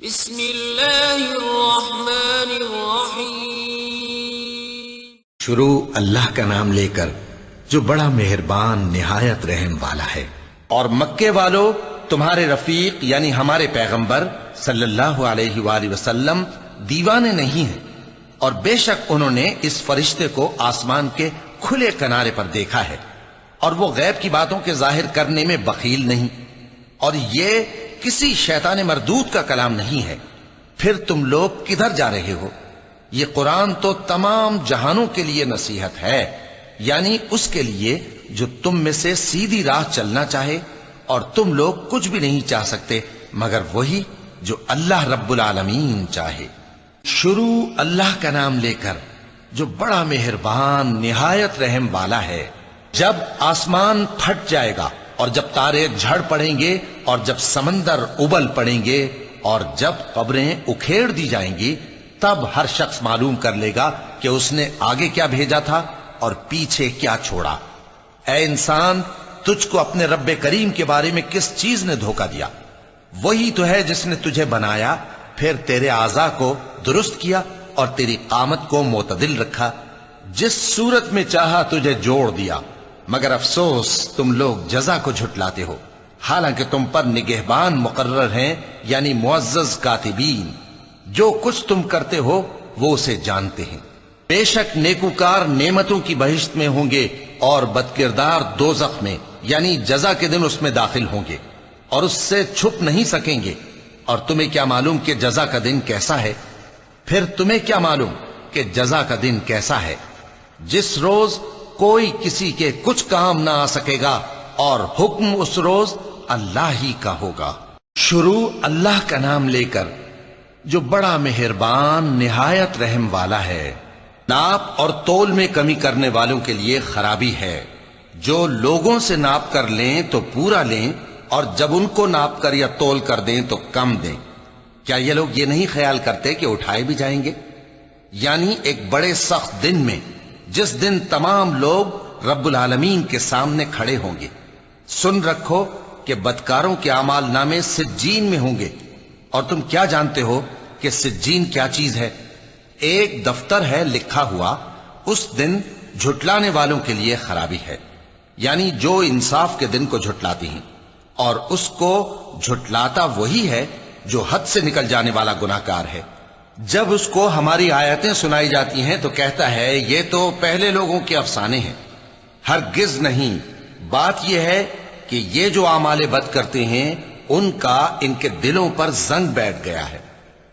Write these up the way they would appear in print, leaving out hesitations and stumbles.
بسم اللہ الرحمن الرحیم۔ شروع اللہ کا نام لے کر جو بڑا مہربان نہایت رحم والا ہے۔ اور مکے والو تمہارے رفیق یعنی ہمارے پیغمبر صلی اللہ علیہ وآلہ وسلم دیوانے نہیں ہیں، اور بے شک انہوں نے اس فرشتے کو آسمان کے کھلے کنارے پر دیکھا ہے، اور وہ غیب کی باتوں کے ظاہر کرنے میں بخیل نہیں، اور یہ کسی شیطان مردود کا کلام نہیں ہے۔ پھر تم لوگ کدھر جا رہے ہو؟ یہ قرآن تو تمام جہانوں کے لیے نصیحت ہے، یعنی اس کے لیے جو تم میں سے سیدھی راہ چلنا چاہے، اور تم لوگ کچھ بھی نہیں چاہ سکتے مگر وہی جو اللہ رب العالمین چاہے۔ شروع اللہ کا نام لے کر جو بڑا مہربان نہایت رحم والا ہے۔ جب آسمان پھٹ جائے گا، اور جب تارے جھڑ پڑیں گے، اور جب سمندر ابل پڑیں گے، اور جب قبریں اکھیڑ دی جائیں گی، تب ہر شخص معلوم کر لے گا کہ اس نے آگے کیا بھیجا تھا اور پیچھے کیا چھوڑا۔ اے انسان، تجھ کو اپنے رب کریم کے بارے میں کس چیز نے دھوکہ دیا؟ وہی تو ہے جس نے تجھے بنایا، پھر تیرے اعضاء کو درست کیا اور تیری قامت کو معتدل رکھا، جس صورت میں چاہا تجھے جوڑ دیا، مگر افسوس تم لوگ جزا کو جھٹلاتے ہو، حالانکہ تم پر نگہبان مقرر ہیں، یعنی معزز کاتبین۔ جو کچھ تم کرتے ہو وہ اسے جانتے ہیں۔ بے شک نیکوکار نعمتوں کی بہشت میں ہوں گے، اور بدکردار دوزخ میں، یعنی جزا کے دن اس میں داخل ہوں گے، اور اس سے چھپ نہیں سکیں گے۔ اور تمہیں کیا معلوم کہ جزا کا دن کیسا ہے؟ پھر تمہیں کیا معلوم کہ جزا کا دن کیسا ہے؟ جس روز کوئی کسی کے کچھ کام نہ آ سکے گا، اور حکم اس روز اللہ ہی کا ہوگا۔ شروع اللہ کا نام لے کر جو بڑا مہربان نہایت رحم والا ہے۔ ناپ اور تول میں کمی کرنے والوں کے لیے خرابی ہے۔ جو لوگوں سے ناپ کر لیں تو پورا لیں، اور جب ان کو ناپ کر یا تول کر دیں تو کم دیں۔ کیا یہ لوگ یہ نہیں خیال کرتے کہ اٹھائے بھی جائیں گے؟ یعنی ایک بڑے سخت دن میں، جس دن تمام لوگ رب العالمین کے سامنے کھڑے ہوں گے۔ سن رکھو کہ بدکاروں کے اعمال نامے سجین میں ہوں گے، اور تم کیا جانتے ہو کہ سجین کیا چیز ہے؟ ایک دفتر ہے لکھا ہوا، اس دن جھٹلانے والوں کے لیے خرابی ہے، یعنی جو انصاف کے دن کو جھٹلاتی ہیں، اور اس کو جھٹلاتا وہی ہے جو حد سے نکل جانے والا گناہگار ہے۔ جب اس کو ہماری آیتیں سنائی جاتی ہیں تو کہتا ہے یہ تو پہلے لوگوں کے افسانے ہیں۔ ہرگز نہیں، بات یہ ہے کہ یہ جو اعمال بد کرتے ہیں ان کا ان کے دلوں پر زنگ بیٹھ گیا ہے۔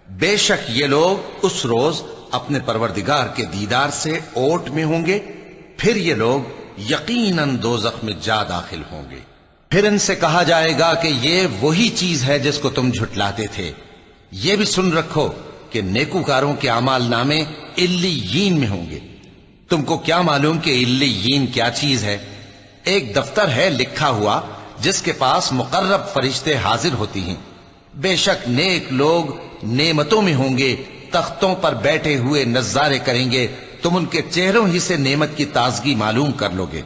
بے شک یہ لوگ اس روز اپنے پروردگار کے دیدار سے اوٹ میں ہوں گے، پھر یہ لوگ یقیناً دوزخ میں جا داخل ہوں گے۔ پھر ان سے کہا جائے گا کہ یہ وہی چیز ہے جس کو تم جھٹلاتے تھے۔ یہ بھی سن رکھو کہ نیکوکاروں کے اعمال نامے علیین میں ہوں گے۔ تم کو کیا معلوم کہ علیین کیا چیز ہے؟ ایک دفتر ہے لکھا ہوا جس کے پاس مقرب فرشتے حاضر ہوتی ہیں۔ بے شک نیک لوگ نعمتوں میں ہوں گے، تختوں پر بیٹھے ہوئے نظارے کریں گے، تم ان کے چہروں ہی سے نعمت کی تازگی معلوم کر لو گے۔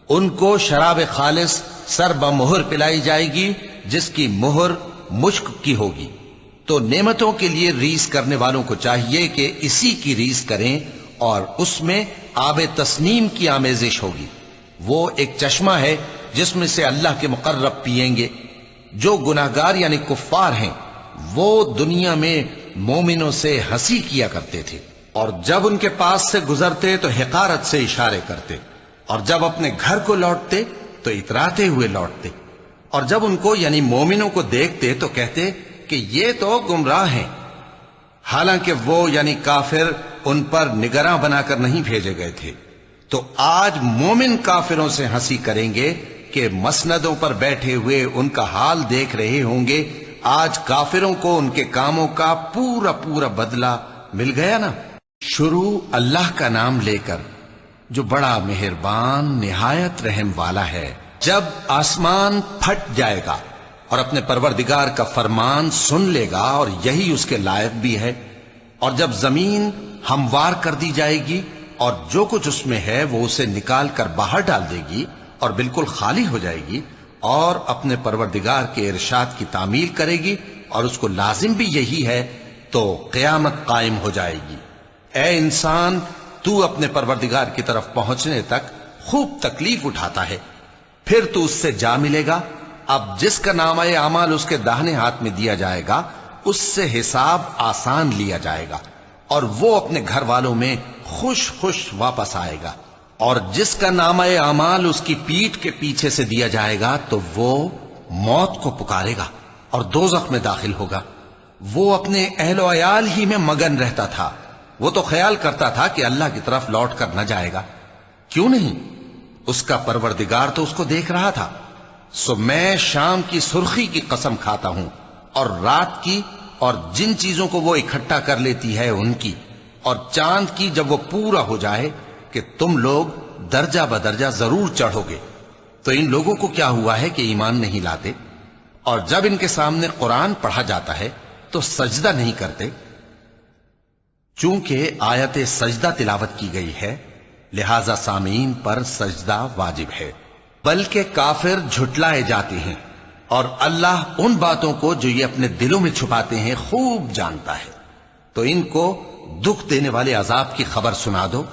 ان کو شراب خالص سر بمہر پلائی جائے گی، جس کی مہر مشک کی ہوگی۔ تو نعمتوں کے لیے ریس کرنے والوں کو چاہیے کہ اسی کی ریس کریں، اور اس میں آب تسنیم کی آمیزش ہوگی۔ وہ ایک چشمہ ہے جس میں سے اللہ کے مقرب پیئیں گے۔ جو گناہگار یعنی کفار ہیں وہ دنیا میں مومنوں سے ہنسی کیا کرتے تھے، اور جب ان کے پاس سے گزرتے تو حقارت سے اشارے کرتے، اور جب اپنے گھر کو لوٹتے تو اتراتے ہوئے لوٹتے، اور جب ان کو یعنی مومنوں کو دیکھتے تو کہتے کہ یہ تو گمراہ ہیں، حالانکہ وہ یعنی کافر ان پر نگراں بنا کر نہیں بھیجے گئے تھے۔ تو آج مومن کافروں سے ہنسی کریں گے کہ مسندوں پر بیٹھے ہوئے ان کا حال دیکھ رہے ہوں گے۔ آج کافروں کو ان کے کاموں کا پورا پورا بدلہ مل گیا نا۔ شروع اللہ کا نام لے کر جو بڑا مہربان نہایت رحم والا ہے۔ جب آسمان پھٹ جائے گا اور اپنے پروردگار کا فرمان سن لے گا، اور یہی اس کے لائق بھی ہے، اور جب زمین ہموار کر دی جائے گی اور جو کچھ اس میں ہے وہ اسے نکال کر باہر ڈال دے گی اور بالکل خالی ہو جائے گی، اور اپنے پروردگار کے ارشاد کی تعمیل کرے گی، اور اس کو لازم بھی یہی ہے تو قیامت قائم ہو جائے گی۔ اے انسان، تو اپنے پروردگار کی طرف پہنچنے تک خوب تکلیف اٹھاتا ہے، پھر تو اس سے جا ملے گا۔ اب جس کا نامہ اعمال اس کے داہنے ہاتھ میں دیا جائے گا اس سے حساب آسان لیا جائے گا اور وہ اپنے گھر والوں میں خوش خوش واپس آئے گا، اور جس کا نامہ اعمال اس کی پیٹھ کے پیچھے سے دیا جائے گا تو وہ موت کو پکارے گا اور دوزخ میں داخل ہوگا۔ وہ اپنے اہل و عیال ہی میں مگن رہتا تھا، وہ تو خیال کرتا تھا کہ اللہ کی طرف لوٹ کر نہ جائے گا، کیوں نہیں؟ اس کا پروردگار تو اس کو دیکھ رہا تھا۔ سو میں شام کی سرخی کی قسم کھاتا ہوں، اور رات کی، اور جن چیزوں کو وہ اکٹھا کر لیتی ہے ان کی، اور چاند کی جب وہ پورا ہو جائے، کہ تم لوگ درجہ بدرجہ ضرور چڑھو گے۔ تو ان لوگوں کو کیا ہوا ہے کہ ایمان نہیں لاتے، اور جب ان کے سامنے قرآن پڑھا جاتا ہے تو سجدہ نہیں کرتے؟ چونکہ آیت سجدہ تلاوت کی گئی ہے لہذا سامعین پر سجدہ واجب ہے، بلکہ کافر جھٹلائے جاتے ہیں، اور اللہ ان باتوں کو جو یہ اپنے دلوں میں چھپاتے ہیں خوب جانتا ہے۔ تو ان کو دکھ دینے والے عذاب کی خبر سنا دو۔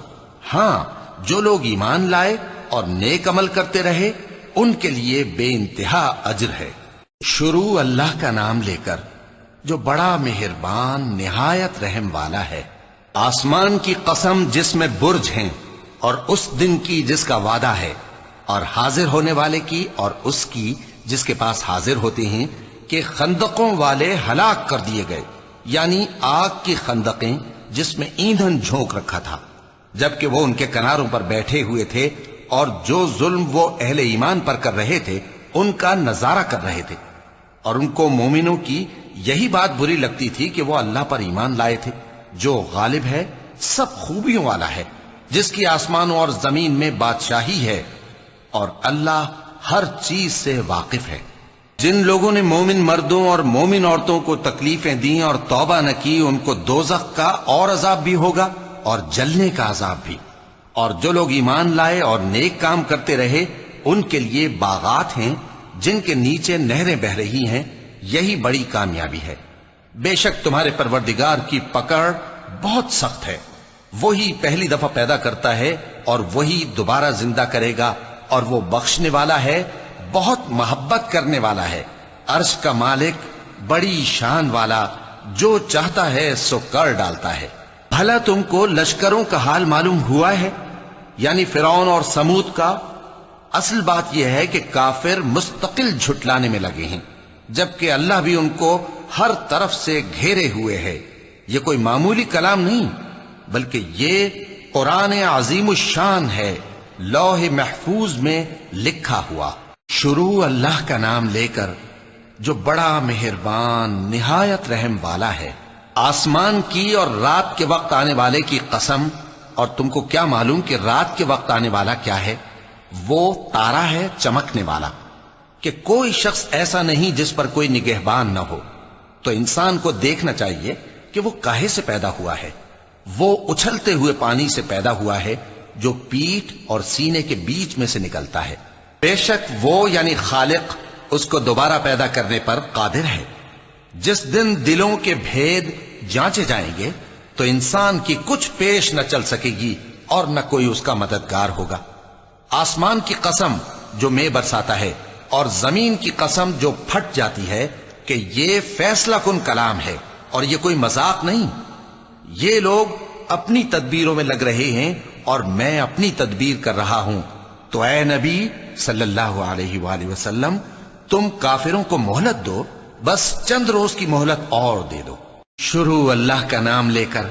ہاں، جو لوگ ایمان لائے اور نیک عمل کرتے رہے ان کے لیے بے انتہا اجر ہے۔ شروع اللہ کا نام لے کر جو بڑا مہربان نہایت رحم والا ہے۔ آسمان کی قسم جس میں برج ہیں، اور اس دن کی جس کا وعدہ ہے، اور حاضر ہونے والے کی اور اس کی جس کے پاس حاضر ہوتے ہیں، کہ خندقوں والے ہلاک کر دیے گئے، یعنی آگ کی خندقیں جس میں ایندھن جھونک رکھا تھا، جبکہ وہ ان کے کناروں پر بیٹھے ہوئے تھے اور جو ظلم وہ اہل ایمان پر کر رہے تھے ان کا نظارہ کر رہے تھے، اور ان کو مومنوں کی یہی بات بری لگتی تھی کہ وہ اللہ پر ایمان لائے تھے جو غالب ہے، سب خوبیوں والا ہے، جس کی آسمانوں اور زمین میں بادشاہی ہے، اور اللہ ہر چیز سے واقف ہے۔ جن لوگوں نے مومن مردوں اور مومن عورتوں کو تکلیفیں دیں اور توبہ نہ کی ان کو دوزخ کا اور عذاب بھی ہوگا اور جلنے کا عذاب بھی، اور جو لوگ ایمان لائے اور نیک کام کرتے رہے ان کے لیے باغات ہیں جن کے نیچے نہریں بہ رہی ہیں، یہی بڑی کامیابی ہے۔ بے شک تمہارے پروردگار کی پکڑ بہت سخت ہے، وہی پہلی دفعہ پیدا کرتا ہے اور وہی دوبارہ زندہ کرے گا، اور وہ بخشنے والا ہے، بہت محبت کرنے والا ہے، عرش کا مالک، بڑی شان والا، جو چاہتا ہے سو کر ڈالتا ہے۔ بھلا تم کو لشکروں کا حال معلوم ہوا ہے، یعنی فرعون اور سمود کا؟ اصل بات یہ ہے کہ کافر مستقل جھٹلانے میں لگے ہیں، جبکہ اللہ بھی ان کو ہر طرف سے گھیرے ہوئے ہے۔ یہ کوئی معمولی کلام نہیں، بلکہ یہ قرآن عظیم الشان ہے، لوح محفوظ میں لکھا ہوا۔ شروع اللہ کا نام لے کر جو بڑا مہربان نہایت رحم والا ہے۔ آسمان کی اور رات کے وقت آنے والے کی قسم، اور تم کو کیا معلوم کہ رات کے وقت آنے والا کیا ہے؟ وہ تارا ہے چمکنے والا، کہ کوئی شخص ایسا نہیں جس پر کوئی نگہبان نہ ہو۔ تو انسان کو دیکھنا چاہیے کہ وہ کاہے سے پیدا ہوا ہے۔ وہ اچھلتے ہوئے پانی سے پیدا ہوا ہے جو پیٹھ اور سینے کے بیچ میں سے نکلتا ہے۔ بے شک وہ یعنی خالق اس کو دوبارہ پیدا کرنے پر قادر ہے۔ جس دن دلوں کے بھید جانچے جائیں گے تو انسان کی کچھ پیش نہ چل سکے گی اور نہ کوئی اس کا مددگار ہوگا۔ آسمان کی قسم جو مے برساتا ہے، اور زمین کی قسم جو پھٹ جاتی ہے، کہ یہ فیصلہ کن کلام ہے اور یہ کوئی مذاق نہیں۔ یہ لوگ اپنی تدبیروں میں لگ رہے ہیں اور میں اپنی تدبیر کر رہا ہوں۔ تو اے نبی صلی اللہ علیہ وآلہ وسلم، تم کافروں کو مہلت دو، بس چند روز کی مہلت اور دے دو۔ شروع اللہ کا نام لے کر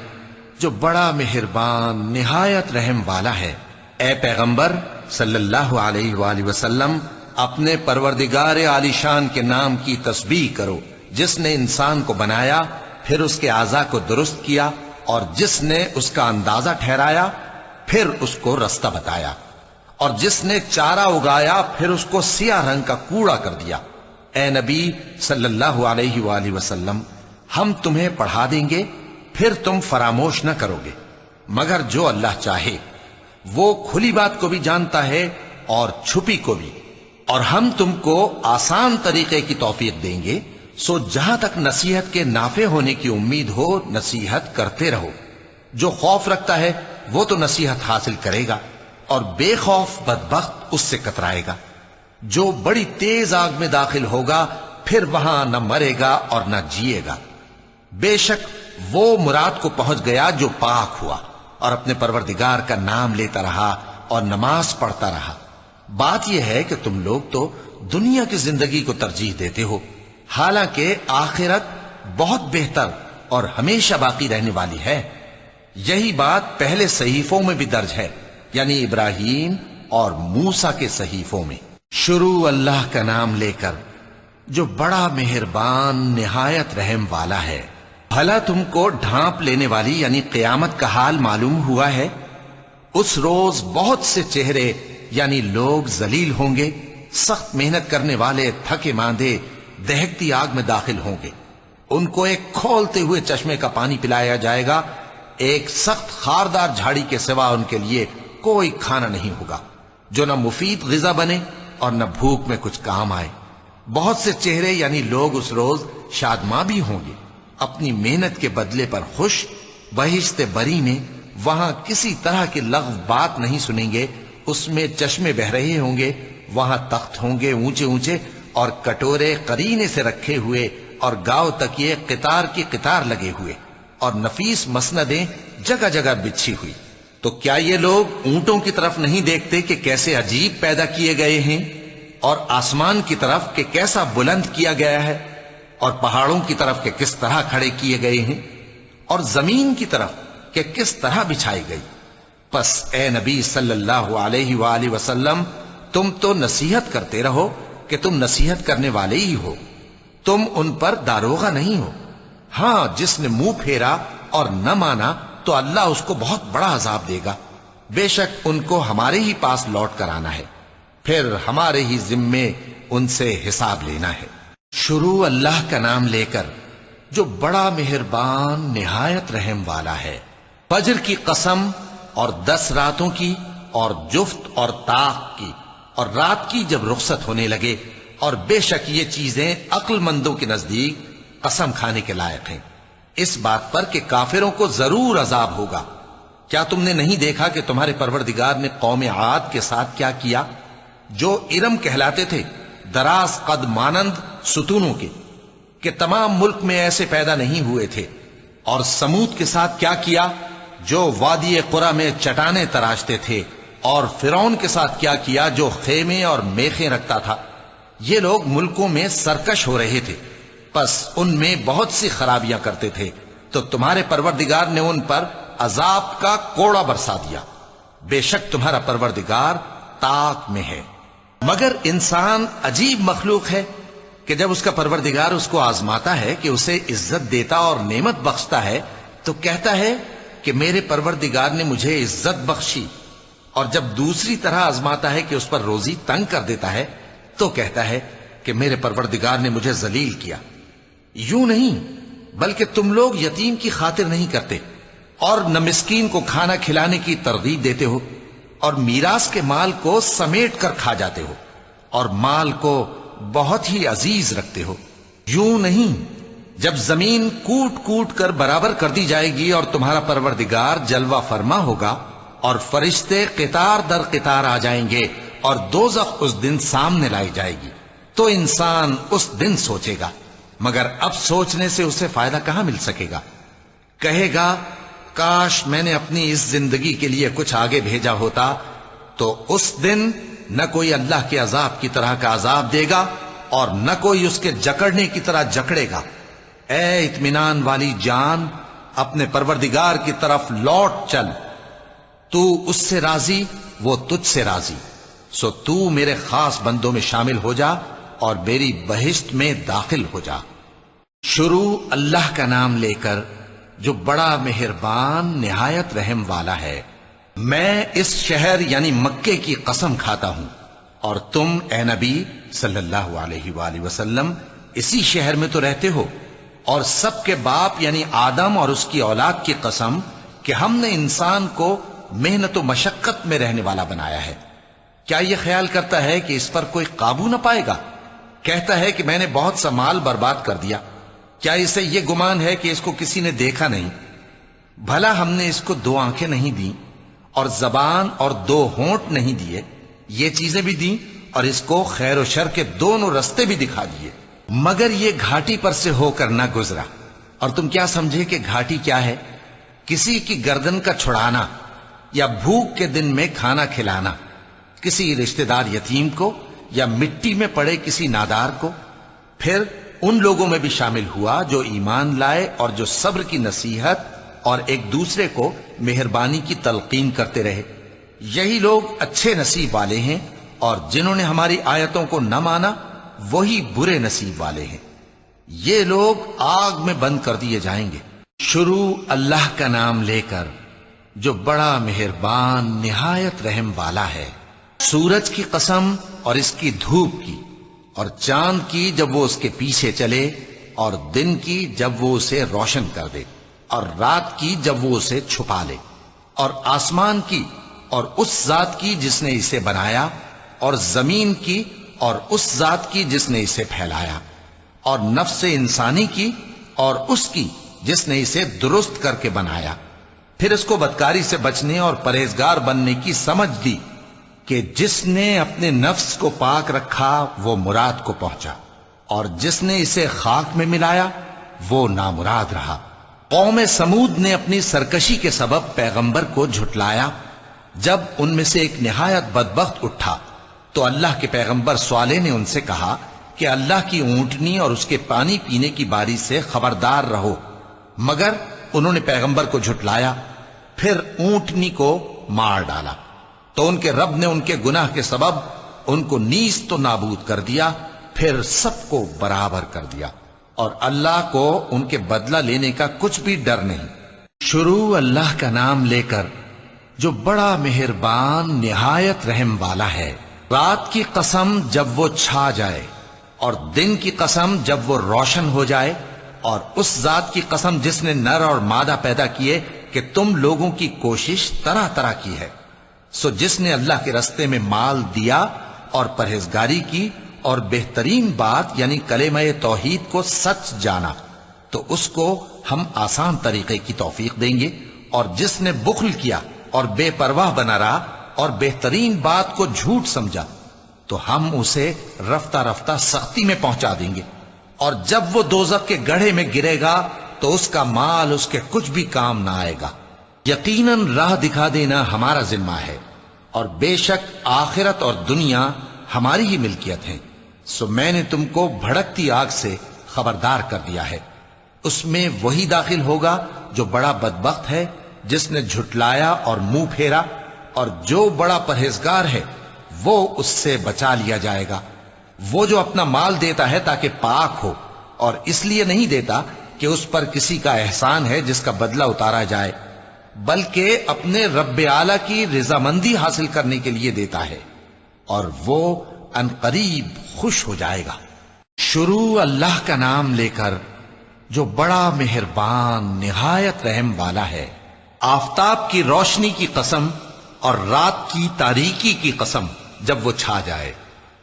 جو بڑا مہربان نہایت رحم والا ہے۔ اے پیغمبر صلی اللہ علیہ وآلہ وسلم، اپنے پروردگار عالی شان کے نام کی تسبیح کرو، جس نے انسان کو بنایا، پھر اس کے اعضاء کو درست کیا، اور جس نے اس کا اندازہ ٹھہرایا، پھر اس کو رستہ بتایا، اور جس نے چارہ اگایا، پھر اس کو سیاہ رنگ کا کوڑا کر دیا۔ اے نبی صلی اللہ علیہ وآلہ وسلم، ہم تمہیں پڑھا دیں گے، پھر تم فراموش نہ کرو گے، مگر جو اللہ چاہے۔ وہ کھلی بات کو بھی جانتا ہے اور چھپی کو بھی، اور ہم تم کو آسان طریقے کی توفیق دیں گے سو جہاں تک نصیحت کے نافع ہونے کی امید ہو نصیحت کرتے رہو. جو خوف رکھتا ہے وہ تو نصیحت حاصل کرے گا اور بے خوف بدبخت اس سے کترائے گا. جو بڑی تیز آگ میں داخل ہوگا پھر وہاں نہ مرے گا اور نہ جیے گا. بے شک وہ مراد کو پہنچ گیا جو پاک ہوا اور اپنے پروردگار کا نام لیتا رہا اور نماز پڑھتا رہا. بات یہ ہے کہ تم لوگ تو دنیا کی زندگی کو ترجیح دیتے ہو، حالانکہ آخرت بہت بہتر اور ہمیشہ باقی رہنے والی ہے. یہی بات پہلے صحیفوں میں بھی درج ہے، یعنی ابراہیم اور موسیٰ کے صحیفوں میں. شروع اللہ کا نام لے کر جو بڑا مہربان نہایت رحم والا ہے. بھلا تم کو ڈھانپ لینے والی یعنی قیامت کا حال معلوم ہوا ہے؟ اس روز بہت سے چہرے یعنی لوگ ذلیل ہوں گے، سخت محنت کرنے والے تھکے ماندے دہکتی آگ میں داخل ہوں گے. ان کو ایک کھولتے ہوئے چشمے کا پانی پلایا جائے گا. ایک سخت خاردار جھاڑی کے سوا ان کے لیے کوئی کھانا نہیں ہوگا جو نہ مفید غذا بنے اور نہ بھوک میں کچھ کام آئے. بہت سے چہرے یعنی لوگ اس روز شادماں بھی ہوں گے، اپنی محنت کے بدلے پر خوش. بہشت بری میں وہاں کسی طرح کی لغو بات نہیں سنیں گے. اس میں چشمے بہ رہے ہوں گے، وہاں تخت ہوں گے اونچے اونچے اور کٹورے قرینے سے رکھے ہوئے اور گاؤ تکیے قطار کی قطار لگے ہوئے اور نفیس مسندیں جگہ جگہ بچھی ہوئی. تو کیا یہ لوگ اونٹوں کی طرف نہیں دیکھتے کہ کیسے عجیب پیدا کیے گئے ہیں، اور آسمان کی طرف کہ کیسا بلند کیا گیا ہے، اور پہاڑوں کی طرف کہ کس طرح کھڑے کیے گئے ہیں، اور زمین کی طرف کہ کس طرح بچھائی گئی. پس اے نبی صلی اللہ علیہ وآلہ وسلم تم تو نصیحت کرتے رہو کہ تم نصیحت کرنے والے ہی ہو، تم ان پر داروغہ نہیں ہو. ہاں جس نے منہ پھیرا اور نہ مانا تو اللہ اس کو بہت بڑا عذاب دے گا. بے شک ان کو ہمارے ہی پاس لوٹ کر آنا ہے، پھر ہمارے ہی ذمے ان سے حساب لینا ہے. شروع اللہ کا نام لے کر جو بڑا مہربان نہایت رحم والا ہے. فجر کی قسم اور 10 راتوں کی اور جفت اور طاق کی اور رات کی جب رخصت ہونے لگے. اور بے شک یہ چیزیں عقل مندوں کے نزدیک قسم کھانے کے لائق ہیں، اس بات پر کہ کافروں کو ضرور عذاب ہوگا. کیا تم نے نہیں دیکھا کہ تمہارے پروردگار نے قوم عاد کے ساتھ کیا کیا، جو ارم کہلاتے تھے، دراز قد مانند ستونوں کے، کہ تمام ملک میں ایسے پیدا نہیں ہوئے تھے. اور سمود کے ساتھ کیا کیا، جو وادی قرا میں چٹانیں تراشتے تھے. اور فرعون کے ساتھ کیا کیا، جو خیمے اور میخیں رکھتا تھا. یہ لوگ ملکوں میں سرکش ہو رہے تھے، پس ان میں بہت سی خرابیاں کرتے تھے، تو تمہارے پروردگار نے ان پر عذاب کا کوڑا برسا دیا. بے شک تمہارا پروردگار طاق میں ہے. مگر انسان عجیب مخلوق ہے کہ جب اس کا پروردگار اس کو آزماتا ہے کہ اسے عزت دیتا اور نعمت بخشتا ہے تو کہتا ہے کہ میرے پروردگار نے مجھے عزت بخشی، اور جب دوسری طرح آزماتا ہے کہ اس پر روزی تنگ کر دیتا ہے تو کہتا ہے کہ میرے پروردگار نے مجھے ذلیل کیا. یوں نہیں، بلکہ تم لوگ یتیم کی خاطر نہیں کرتے اور نہ مسکین کو کھانا کھلانے کی ترغیب دیتے ہو، اور میراث کے مال کو سمیٹ کر کھا جاتے ہو اور مال کو بہت ہی عزیز رکھتے ہو. یوں نہیں، جب زمین کوٹ کوٹ کر برابر کر دی جائے گی اور تمہارا پروردگار جلوہ فرما ہوگا اور فرشتے قطار در قطار آ جائیں گے اور دوزخ اس دن سامنے لائی جائے گی، تو انسان اس دن سوچے گا، مگر اب سوچنے سے اسے فائدہ کہاں مل سکے گا. کہے گا کاش میں نے اپنی اس زندگی کے لیے کچھ آگے بھیجا ہوتا. تو اس دن نہ کوئی اللہ کے عذاب کی طرح کا عذاب دے گا اور نہ کوئی اس کے جکڑنے کی طرح جکڑے گا. اے اطمینان والی جان، اپنے پروردگار کی طرف لوٹ چل. تو اس سے راضی، وہ تجھ سے راضی. سو تو میرے خاص بندوں میں شامل ہو جا اور میری بہشت میں داخل ہو جا. شروع اللہ کا نام لے کر جو بڑا مہربان نہایت رحم والا ہے. میں اس شہر یعنی مکے کی قسم کھاتا ہوں، اور تم اے نبی صلی اللہ علیہ وآلہ وسلم اسی شہر میں تو رہتے ہو. اور سب کے باپ یعنی آدم اور اس کی اولاد کی قسم کہ ہم نے انسان کو محنت و مشقت میں رہنے والا بنایا ہے. کیا یہ خیال کرتا ہے کہ اس پر کوئی قابو نہ پائے گا؟ کہتا ہے کہ میں نے بہت سا مال برباد کر دیا، کیا اسے یہ گمان ہے کہ اس کو کسی نے دیکھا نہیں؟ بھلا ہم نے اس کو 2 آنکھیں نہیں دیں اور زبان اور 2 ہونٹ نہیں دیے؟ یہ چیزیں بھی دیں اور اس کو خیر و شر کے دونوں رستے بھی دکھا دیے، مگر یہ گھاٹی پر سے ہو کر نہ گزرا۔ اور تم کیا سمجھے کہ گھاٹی کیا ہے؟ کسی کی گردن کا چھڑانا یا بھوک کے دن میں کھانا کھلانا، کسی رشتہ دار یتیم کو یا مٹی میں پڑے کسی نادار کو۔ پھر ان لوگوں میں بھی شامل ہوا جو ایمان لائے اور جو صبر کی نصیحت اور ایک دوسرے کو مہربانی کی تلقین کرتے رہے۔ یہی لوگ اچھے نصیب والے ہیں، اور جنہوں نے ہماری آیتوں کو نہ مانا وہی برے نصیب والے ہیں۔ یہ لوگ آگ میں بند کر دیے جائیں گے۔ شروع اللہ کا نام لے کر جو بڑا مہربان نہایت رحم والا ہے۔ سورج کی قسم اور اس کی دھوپ کی، اور چاند کی جب وہ اس کے پیچھے چلے، اور دن کی جب وہ اسے روشن کر دے، اور رات کی جب وہ اسے چھپا لے، اور آسمان کی اور اس ذات کی جس نے اسے بنایا، اور زمین کی اور اس ذات کی جس نے اسے پھیلایا، اور نفس انسانی کی اور اس کی جس نے اسے درست کر کے بنایا۔ پھر اس کو بدکاری سے بچنے اور پرہیزگار بننے کی سمجھ دی کہ جس نے اپنے نفس کو پاک رکھا وہ مراد کو پہنچا، اور جس نے اسے خاک میں ملایا وہ نامراد رہا۔ قوم سمود نے اپنی سرکشی کے سبب پیغمبر کو جھٹلایا۔ جب ان میں سے ایک نہایت بدبخت اٹھا تو اللہ کے پیغمبر صالح نے ان سے کہا کہ اللہ کی اونٹنی اور اس کے پانی پینے کی باری سے خبردار رہو، مگر انہوں نے پیغمبر کو جھٹلایا۔ پھر اونٹنی کو مار ڈالا تو ان کے رب نے ان کے گناہ کے سبب ان کو نیست و نابود کر دیا، پھر سب کو برابر کر دیا، اور اللہ کو ان کے بدلہ لینے کا کچھ بھی ڈر نہیں۔ شروع اللہ کا نام لے کر جو بڑا مہربان نہایت رحم والا ہے۔ رات کی قسم جب وہ چھا جائے، اور دن کی قسم جب وہ روشن ہو جائے، اور اس ذات کی قسم جس نے نر اور مادہ پیدا کیے کہ تم لوگوں کی کوشش طرح طرح کی ہے۔ سو جس نے اللہ کے رستے میں مال دیا اور پرہیزگاری کی اور بہترین بات یعنی کلمہ توحید کو سچ جانا، تو اس کو ہم آسان طریقے کی توفیق دیں گے، اور جس نے بخل کیا اور بے پرواہ بنا رہا اور بہترین بات کو جھوٹ سمجھا، تو ہم اسے رفتہ رفتہ سختی میں پہنچا دیں گے، اور جب وہ دوزخ کے گڑھے میں گرے گا تو اس کا مال اس کے کچھ بھی کام نہ آئے گا۔ یقیناً راہ دکھا دینا ہمارا ذمہ ہے، اور بے شک آخرت اور دنیا ہماری ہی ملکیت ہیں۔ سو میں نے تم کو بھڑکتی آگ سے خبردار کر دیا ہے، اس میں وہی داخل ہوگا جو بڑا بدبخت ہے، جس نے جھٹلایا اور منہ پھیرا، اور جو بڑا پرہیزگار ہے وہ اس سے بچا لیا جائے گا۔ وہ جو اپنا مال دیتا ہے تاکہ پاک ہو، اور اس لیے نہیں دیتا کہ اس پر کسی کا احسان ہے جس کا بدلہ اتارا جائے، بلکہ اپنے رب اعلیٰ کی رضامندی حاصل کرنے کے لیے دیتا ہے، اور وہ ان قریب خوش ہو جائے گا۔ شروع اللہ کا نام لے کر جو بڑا مہربان نہایت رحم والا ہے۔ آفتاب کی روشنی کی قسم اور رات کی تاریکی کی قسم جب وہ چھا جائے۔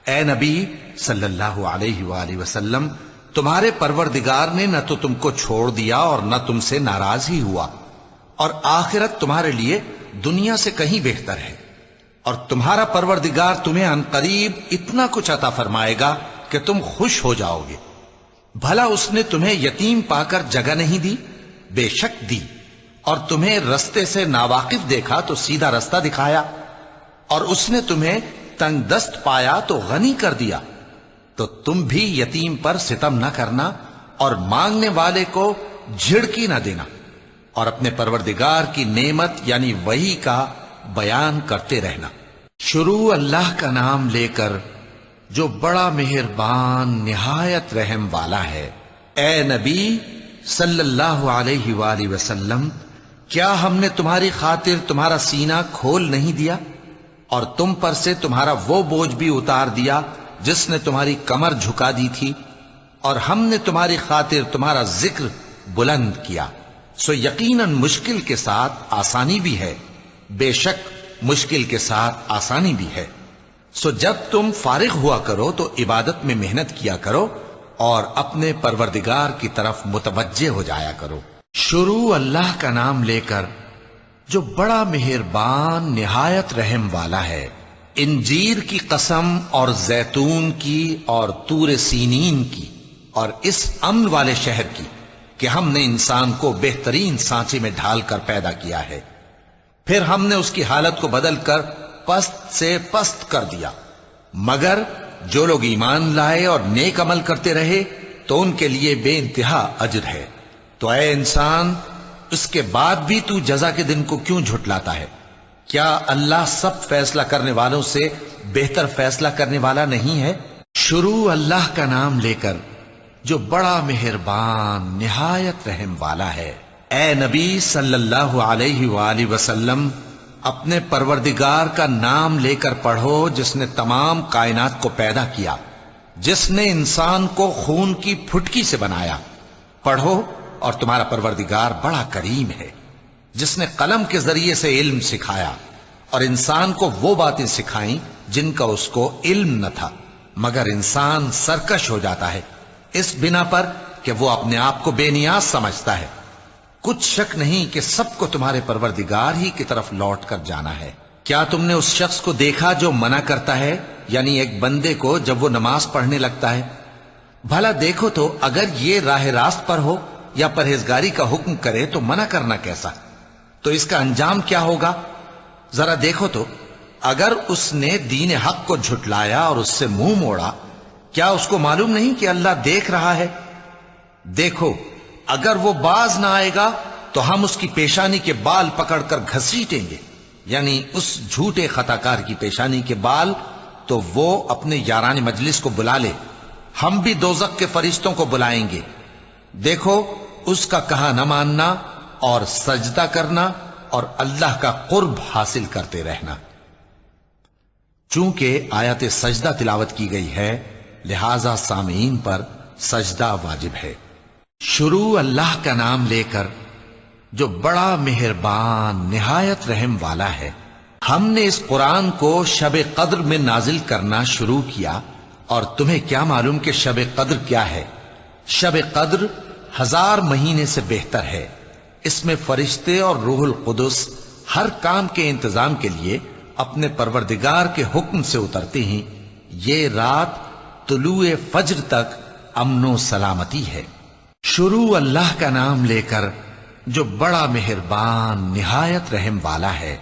اے نبی صلی اللہ علیہ وآلہ وسلم، تمہارے پروردگار نے نہ تو تم کو چھوڑ دیا اور نہ تم سے ناراض ہی ہوا، اور آخرت تمہارے لیے دنیا سے کہیں بہتر ہے، اور تمہارا پروردگار تمہیں عنقریب اتنا کچھ عطا فرمائے گا کہ تم خوش ہو جاؤ گے۔ بھلا اس نے تمہیں یتیم پا کر جگہ نہیں دی؟ بے شک دی، اور تمہیں رستے سے ناواقف دیکھا تو سیدھا رستہ دکھایا، اور اس نے تمہیں تنگ دست پایا تو غنی کر دیا۔ تو تم بھی یتیم پر ستم نہ کرنا، اور مانگنے والے کو جھڑکی نہ دینا، اور اپنے پروردگار کی نعمت یعنی وحی کا بیان کرتے رہنا۔ شروع اللہ کا نام لے کر جو بڑا مہربان نہایت رحم والا ہے۔ اے نبی صلی اللہ علیہ وآلہ وسلم، کیا ہم نے تمہاری خاطر تمہارا سینہ کھول نہیں دیا، اور تم پر سے تمہارا وہ بوجھ بھی اتار دیا جس نے تمہاری کمر جھکا دی تھی، اور ہم نے تمہاری خاطر تمہارا ذکر بلند کیا۔ سو یقیناً مشکل کے ساتھ آسانی بھی ہے، بے شک مشکل کے ساتھ آسانی بھی ہے۔ سو جب تم فارغ ہوا کرو تو عبادت میں محنت کیا کرو اور اپنے پروردگار کی طرف متوجہ ہو جایا کرو۔ شروع اللہ کا نام لے کر جو بڑا مہربان نہایت رحم والا ہے۔ انجیر کی قسم اور زیتون کی اور طور سینین کی اور اس امن والے شہر کی کہ ہم نے انسان کو بہترین سانچے میں ڈھال کر پیدا کیا ہے، پھر ہم نے اس کی حالت کو بدل کر پست سے پست کر دیا، مگر جو لوگ ایمان لائے اور نیک عمل کرتے رہے تو ان کے لیے بے انتہا اجر ہے۔ تو اے انسان، اس کے بعد بھی تو جزا کے دن کو کیوں جھٹلاتا ہے؟ کیا اللہ سب فیصلہ کرنے والوں سے بہتر فیصلہ کرنے والا نہیں ہے؟ شروع اللہ کا نام لے کر جو بڑا مہربان نہایت رحم والا ہے۔ اے نبی صلی اللہ علیہ وآلہ وسلم، اپنے پروردگار کا نام لے کر پڑھو جس نے تمام کائنات کو پیدا کیا، جس نے انسان کو خون کی پھٹکی سے بنایا۔ پڑھو، اور تمہارا پروردگار بڑا کریم ہے، جس نے قلم کے ذریعے سے علم سکھایا اور انسان کو وہ باتیں سکھائیں جن کا اس کو علم نہ تھا، مگر انسان سرکش ہو جاتا ہے اس بنا پر کہ وہ اپنے آپ کو بے نیاز سمجھتا ہے۔ کچھ شک نہیں کہ سب کو تمہارے پروردگار ہی کی طرف لوٹ کر جانا ہے۔ کیا تم نے اس شخص کو دیکھا جو منع کرتا ہے، یعنی ایک بندے کو جب وہ نماز پڑھنے لگتا ہے؟ بھلا دیکھو تو اگر یہ راہ راست پر ہو یا پرہیزگاری کا حکم کرے تو منع کرنا کیسا؟ تو اس کا انجام کیا ہوگا؟ ذرا دیکھو تو اگر اس نے دین حق کو جھٹلایا اور اس سے منہ موڑا، کیا اس کو معلوم نہیں کہ اللہ دیکھ رہا ہے؟ دیکھو، اگر وہ باز نہ آئے گا تو ہم اس کی پیشانی کے بال پکڑ کر گھسیٹیں گے، یعنی اس جھوٹے خطاکار کی پیشانی کے بال، تو وہ اپنے یاران مجلس کو بلا لے، ہم بھی دوزخ کے فرشتوں کو بلائیں گے۔ دیکھو، اس کا کہا نہ ماننا اور سجدہ کرنا اور اللہ کا قرب حاصل کرتے رہنا۔ چونکہ آیت سجدہ تلاوت کی گئی ہے، لہذا سامعین پر سجدہ واجب ہے۔ شروع اللہ کا نام لے کر جو بڑا مہربان نہایت رحم والا ہے۔ ہم نے اس قرآن کو شب قدر میں نازل کرنا شروع کیا، اور تمہیں کیا معلوم کہ شب قدر کیا ہے؟ شب قدر 1000 مہینے سے بہتر ہے۔ اس میں فرشتے اور روح القدس ہر کام کے انتظام کے لیے اپنے پروردگار کے حکم سے اترتے ہیں۔ یہ رات طلوع فجر تک امن و سلامتی ہے۔ شروع اللہ کا نام لے کر جو بڑا مہربان نہایت رحم والا ہے۔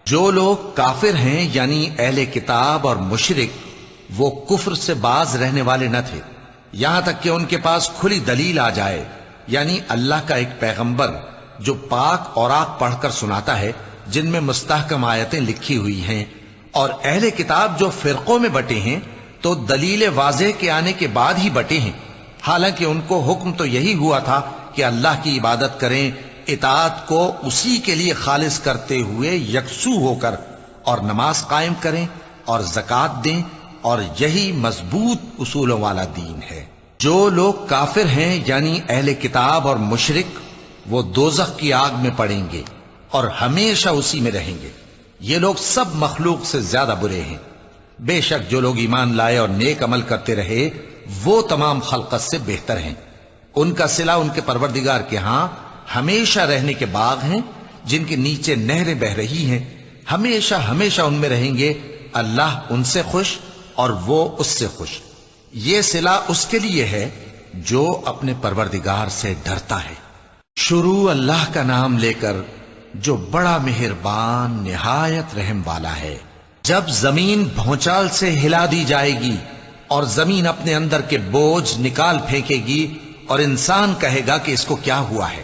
جو لوگ کافر ہیں یعنی اہل کتاب اور مشرک، وہ کفر سے باز رہنے والے نہ تھے یہاں تک کہ ان کے پاس کھلی دلیل آ جائے، یعنی اللہ کا ایک پیغمبر جو پاک اوراق پڑھ کر سناتا ہے جن میں مستحکم آیتیں لکھی ہوئی ہیں، اور اہل کتاب جو فرقوں میں بٹے ہیں تو دلیل واضح کے آنے کے بعد ہی بٹے ہیں، حالانکہ ان کو حکم تو یہی ہوا تھا کہ اللہ کی عبادت کریں، اطاعت کو اسی کے لیے خالص کرتے ہوئے یکسو ہو کر، اور نماز قائم کریں اور زکوٰۃ دیں، اور یہی مضبوط اصولوں والا دین ہے۔ جو لوگ کافر ہیں یعنی اہل کتاب اور مشرک، وہ دوزخ کی آگ میں پڑیں گے اور ہمیشہ اسی میں رہیں گے۔ یہ لوگ سب مخلوق سے زیادہ برے ہیں۔ بے شک جو لوگ ایمان لائے اور نیک عمل کرتے رہے وہ تمام خلقت سے بہتر ہیں۔ ان کا صلہ ان کے پروردگار کے ہاں ہمیشہ رہنے کے باغ ہیں جن کے نیچے نہریں بہ رہی ہیں، ہمیشہ ہمیشہ ان میں رہیں گے۔ اللہ ان سے خوش اور وہ اس سے خوش۔ یہ صلہ اس کے لیے ہے جو اپنے پروردگار سے ڈرتا ہے۔ شروع اللہ کا نام لے کر جو بڑا مہربان نہایت رحم والا ہے۔ جب زمین بھونچال سے ہلا دی جائے گی اور زمین اپنے اندر کے بوجھ نکال پھینکے گی اور انسان کہے گا کہ اس کو کیا ہوا ہے،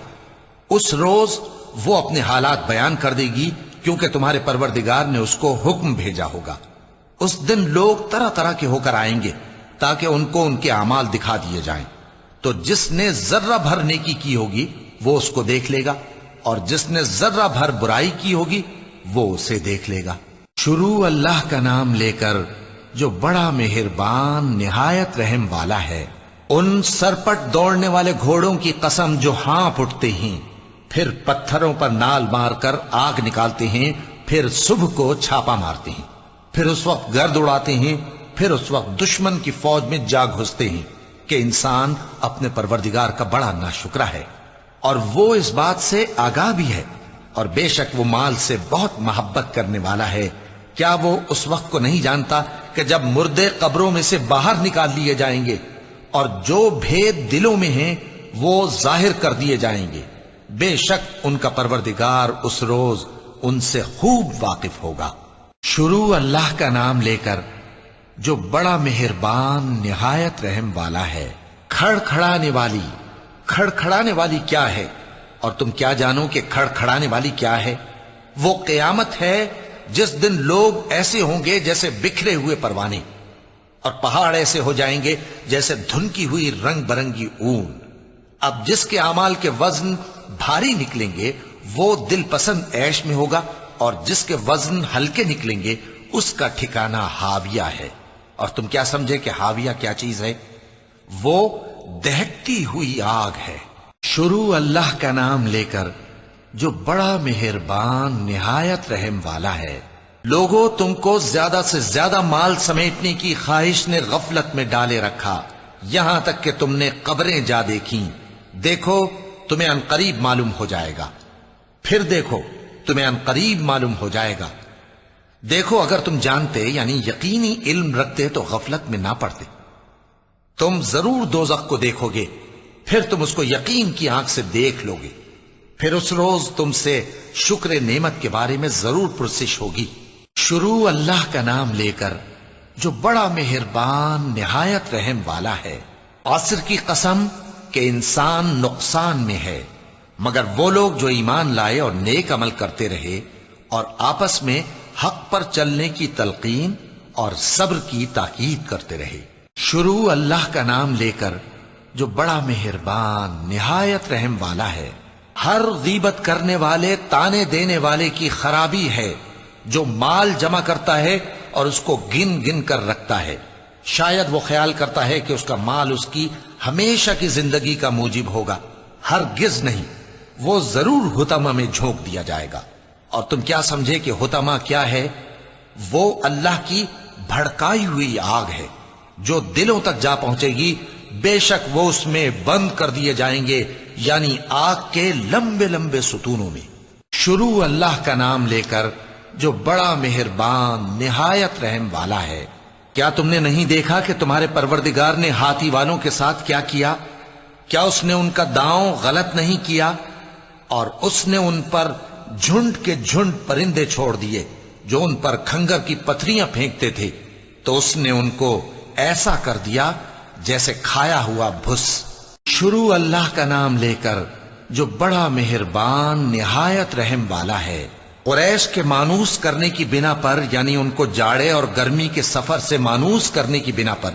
اس روز وہ اپنے حالات بیان کر دے گی، کیونکہ تمہارے پروردگار نے اس کو حکم بھیجا ہوگا۔ اس دن لوگ طرح طرح کے ہو کر آئیں گے تاکہ ان کو ان کے اعمال دکھا دیے جائیں، تو جس نے ذرہ بھر نیکی کی ہوگی وہ اس کو دیکھ لے گا، اور جس نے ذرہ بھر برائی کی ہوگی وہ اسے دیکھ لے گا۔ شروع اللہ کا نام لے کر جو بڑا مہربان نہایت رحم والا ہے۔ ان سرپٹ دوڑنے والے گھوڑوں کی قسم جو ہانپ اٹھتے ہیں، پھر پتھروں پر نال مار کر آگ نکالتے ہیں، پھر صبح کو چھاپا مارتے ہیں۔ پھر اس وقت گرد اڑاتے ہیں، پھر اس وقت دشمن کی فوج میں جا گھستے ہیں کہ انسان اپنے پروردگار کا بڑا ناشکرا ہے، اور وہ اس بات سے آگاہ بھی ہے، اور بے شک وہ مال سے بہت محبت کرنے والا ہے۔ کیا وہ اس وقت کو نہیں جانتا کہ جب مردے قبروں میں سے باہر نکال لیے جائیں گے اور جو بھید دلوں میں ہیں وہ ظاہر کر دیے جائیں گے، بے شک ان کا پروردگار اس روز ان سے خوب واقف ہوگا۔ شروع اللہ کا نام لے کر جو بڑا مہربان نہایت رحم والا ہے۔ کھڑکھڑانے والی، کھڑکھڑانے والی کیا ہے؟ اور تم کیا جانو کہ کھڑکھڑانے والی کیا ہے؟ وہ قیامت ہے جس دن لوگ ایسے ہوں گے جیسے بکھرے ہوئے پروانے، اور پہاڑ ایسے ہو جائیں گے جیسے دھنکی ہوئی رنگ برنگی اون۔ اب جس کے اعمال کے وزن بھاری نکلیں گے وہ دل پسند عیش میں ہوگا، اور جس کے وزن ہلکے نکلیں گے اس کا ٹھکانہ ہاویہ ہے۔ اور تم کیا سمجھے کہ ہاویہ کیا چیز ہے؟ وہ دہکتی ہوئی آگ ہے۔ شروع اللہ کا نام لے کر جو بڑا مہربان نہایت رحم والا ہے۔ لوگوں، تم کو زیادہ سے زیادہ مال سمیٹنے کی خواہش نے غفلت میں ڈالے رکھا، یہاں تک کہ تم نے قبریں جا دیکھیں۔ دیکھو تمہیں عنقریب معلوم ہو جائے گا، پھر دیکھو تمہیں عنقریب معلوم ہو جائے گا۔ دیکھو اگر تم جانتے یعنی یقینی علم رکھتے تو غفلت میں نہ پڑتے۔ تم ضرور دوزخ کو دیکھو گے، پھر تم اس کو یقین کی آنکھ سے دیکھ لو گے، پھر اس روز تم سے شکر نعمت کے بارے میں ضرور پرسش ہوگی۔ شروع اللہ کا نام لے کر جو بڑا مہربان نہایت رحم والا ہے۔ عصر کی قسم کہ انسان نقصان میں ہے، مگر وہ لوگ جو ایمان لائے اور نیک عمل کرتے رہے اور آپس میں حق پر چلنے کی تلقین اور صبر کی تاکید کرتے رہے۔ شروع اللہ کا نام لے کر جو بڑا مہربان نہایت رحم والا ہے۔ ہر غیبت کرنے والے، تانے دینے والے کی خرابی ہے جو مال جمع کرتا ہے اور اس کو گن گن کر رکھتا ہے، شاید وہ خیال کرتا ہے کہ اس کا مال اس کی ہمیشہ کی زندگی کا موجب ہوگا۔ ہرگز نہیں، وہ ضرور حطمہ میں جھونک دیا جائے گا۔ اور تم کیا سمجھے کہ حطمہ کیا ہے؟ وہ اللہ کی بھڑکائی ہوئی آگ ہے جو دلوں تک جا پہنچے گی، بے شک وہ اس میں بند کر دیے جائیں گے، یعنی آگ کے لمبے لمبے ستونوں میں۔ شروع اللہ کا نام لے کر جو بڑا مہربان نہایت رحم والا ہے۔ کیا تم نے نہیں دیکھا کہ تمہارے پروردگار نے ہاتھی والوں کے ساتھ کیا کیا؟ کیا اس نے ان کا داؤں غلط نہیں کیا؟ اور اس نے ان پر جھنڈ کے جھنڈ پرندے چھوڑ دیے جو ان پر کھنگر کی پتھریاں پھینکتے تھے، تو اس نے ان کو ایسا کر دیا جیسے کھایا ہوا بھس۔ شروع اللہ کا نام لے کر جو بڑا مہربان نہایت رحم والا ہے۔ قریش کے مانوس کرنے کی بنا پر، یعنی ان کو جاڑے اور گرمی کے سفر سے مانوس کرنے کی بنا پر،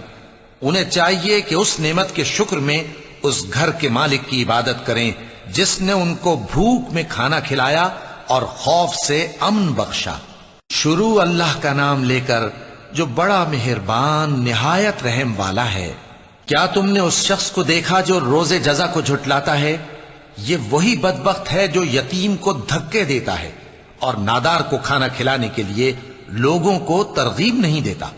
انہیں چاہیے کہ اس نعمت کے شکر میں اس گھر کے مالک کی عبادت کریں جس نے ان کو بھوک میں کھانا کھلایا اور خوف سے امن بخشا۔ شروع اللہ کا نام لے کر جو بڑا مہربان نہایت رحم والا ہے۔ کیا تم نے اس شخص کو دیکھا جو روز جزا کو جھٹلاتا ہے؟ یہ وہی بدبخت ہے جو یتیم کو دھکے دیتا ہے اور نادار کو کھانا کھلانے کے لیے لوگوں کو ترغیب نہیں دیتا۔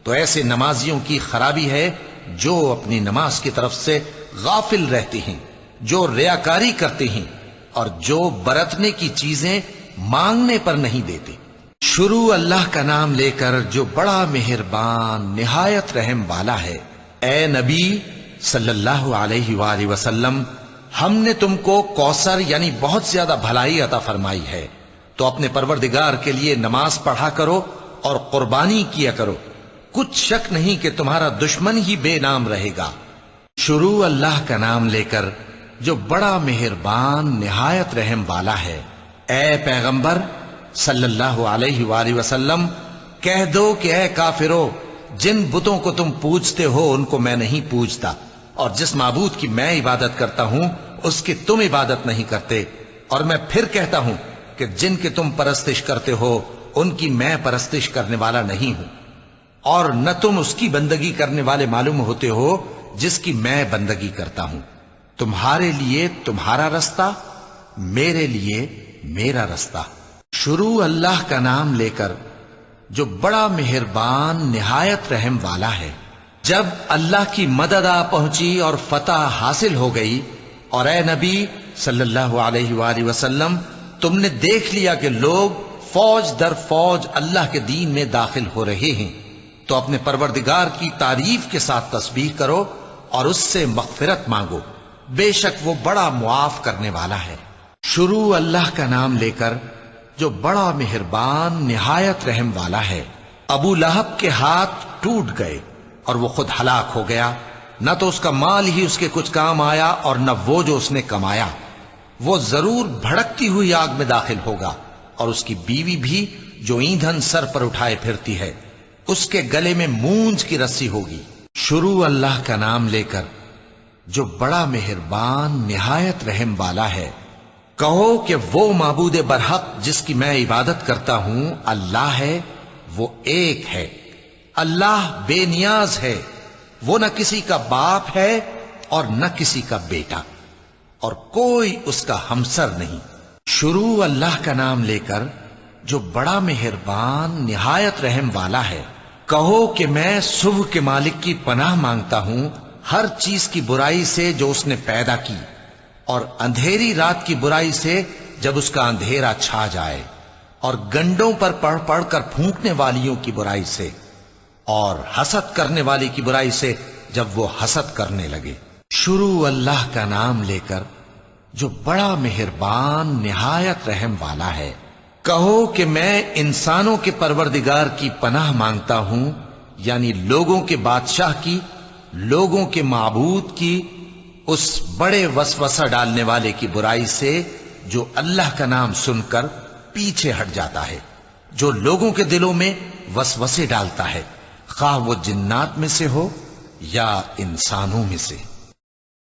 تو ایسے نمازیوں کی خرابی ہے جو اپنی نماز کی طرف سے غافل رہتے ہیں، جو ریاکاری کرتے ہیں اور جو برتنے کی چیزیں مانگنے پر نہیں دیتے۔ شروع اللہ کا نام لے کر جو بڑا مہربان نہایت رحم والا ہے۔ اے نبی صلی اللہ علیہ وآلہ وسلم، ہم نے تم کو کوثر یعنی بہت زیادہ بھلائی عطا فرمائی ہے، تو اپنے پروردگار کے لیے نماز پڑھا کرو اور قربانی کیا کرو، کچھ شک نہیں کہ تمہارا دشمن ہی بے نام رہے گا۔ شروع اللہ کا نام لے کر جو بڑا مہربان نہایت رحم والا ہے۔ اے پیغمبر صلی اللہ علیہ وآلہ وسلم، کہہ دو کہ اے کافرو، جن بتوں کو تم پوجتے ہو ان کو میں نہیں پوجتا، اور جس معبود کی میں عبادت کرتا ہوں اس کی تم عبادت نہیں کرتے، اور میں پھر کہتا ہوں کہ جن کی تم پرستش کرتے ہو ان کی میں پرستش کرنے والا نہیں ہوں، اور نہ تم اس کی بندگی کرنے والے معلوم ہوتے ہو جس کی میں بندگی کرتا ہوں۔ تمہارے لیے تمہارا رستہ، میرے لیے میرا رستہ۔ شروع اللہ کا نام لے کر جو بڑا مہربان نہایت رحم والا ہے۔ جب اللہ کی مدد آ پہنچی اور فتح حاصل ہو گئی، اور اے نبی صلی اللہ علیہ وآلہ وسلم تم نے دیکھ لیا کہ لوگ فوج در فوج اللہ کے دین میں داخل ہو رہے ہیں، تو اپنے پروردگار کی تعریف کے ساتھ تسبیح کرو اور اس سے مغفرت مانگو، بے شک وہ بڑا معاف کرنے والا ہے۔ شروع اللہ کا نام لے کر جو بڑا مہربان نہایت رحم والا ہے۔ ابو لہب کے ہاتھ ٹوٹ گئے اور وہ خود ہلاک ہو گیا، نہ تو اس کا مال ہی اس کے کچھ کام آیا اور نہ وہ جو اس نے کمایا۔ وہ ضرور بھڑکتی ہوئی آگ میں داخل ہوگا، اور اس کی بیوی بھی جو ایندھن سر پر اٹھائے پھرتی ہے، اس کے گلے میں مونج کی رسی ہوگی۔ شروع اللہ کا نام لے کر جو بڑا مہربان نہایت رحم والا ہے۔ کہو کہ وہ معبود برحق جس کی میں عبادت کرتا ہوں اللہ ہے، وہ ایک ہے، اللہ بے نیاز ہے، وہ نہ کسی کا باپ ہے اور نہ کسی کا بیٹا، اور کوئی اس کا ہمسر نہیں۔ شروع اللہ کا نام لے کر جو بڑا مہربان نہایت رحم والا ہے۔ کہو کہ میں صبح کے مالک کی پناہ مانگتا ہوں ہر چیز کی برائی سے جو اس نے پیدا کی، اور اندھیری رات کی برائی سے جب اس کا اندھیرا چھا جائے، اور گنڈوں پر پڑھ پڑھ کر پھونکنے والیوں کی برائی سے، اور حسد کرنے والی کی برائی سے جب وہ حسد کرنے لگے۔ شروع اللہ کا نام لے کر جو بڑا مہربان نہایت رحم والا ہے۔ کہو کہ میں انسانوں کے پروردگار کی پناہ مانگتا ہوں، یعنی لوگوں کے بادشاہ کی، لوگوں کے معبود کی، اس بڑے وسوسہ ڈالنے والے کی برائی سے جو اللہ کا نام سن کر پیچھے ہٹ جاتا ہے، جو لوگوں کے دلوں میں وسوسے ڈالتا ہے، خواہ وہ جنات میں سے ہو یا انسانوں میں سے۔